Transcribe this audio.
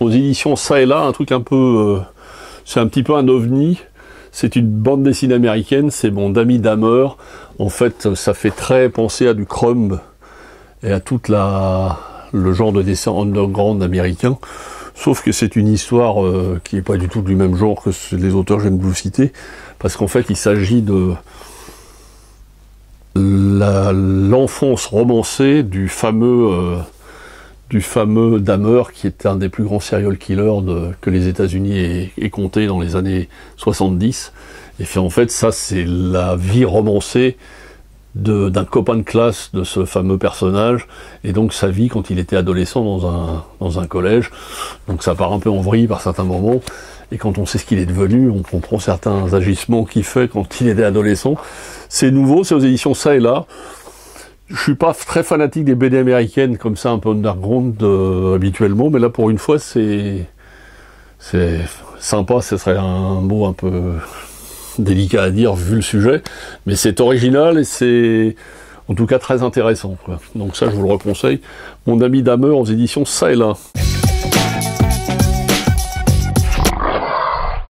aux éditions Ça et Là, un truc un peu... c'est un petit peu un ovni. C'est une bande dessinée américaine, c'est mon Dami Dammer. En fait, ça fait très penser à du Crumb et à toute le genre de dessin underground américain. Sauf que c'est une histoire qui n'est pas du tout du même genre que les auteurs que je viens de vous citer. Parce qu'en fait, il s'agit de l'enfance romancée du fameux Dahmer, qui est un des plus grands serial killers que les États-Unis aient compté dans les années 70. Et en fait, ça, c'est la vie romancée d'un copain de classe de ce fameux personnage, et donc sa vie quand il était adolescent dans un collège. Donc ça part un peu en vrille par certains moments, et quand on sait ce qu'il est devenu, on comprend certains agissements qu'il fait quand il était adolescent. C'est nouveau, c'est aux éditions Ça et Là. Je suis pas très fanatique des BD américaines comme ça, un peu underground habituellement, mais là pour une fois c'est sympa, ce serait un mot un peu délicat à dire vu le sujet, mais c'est original et c'est en tout cas très intéressant, quoi. Donc ça je vous le reconseille. Mon Dami Dammer aux éditions Ça et Là.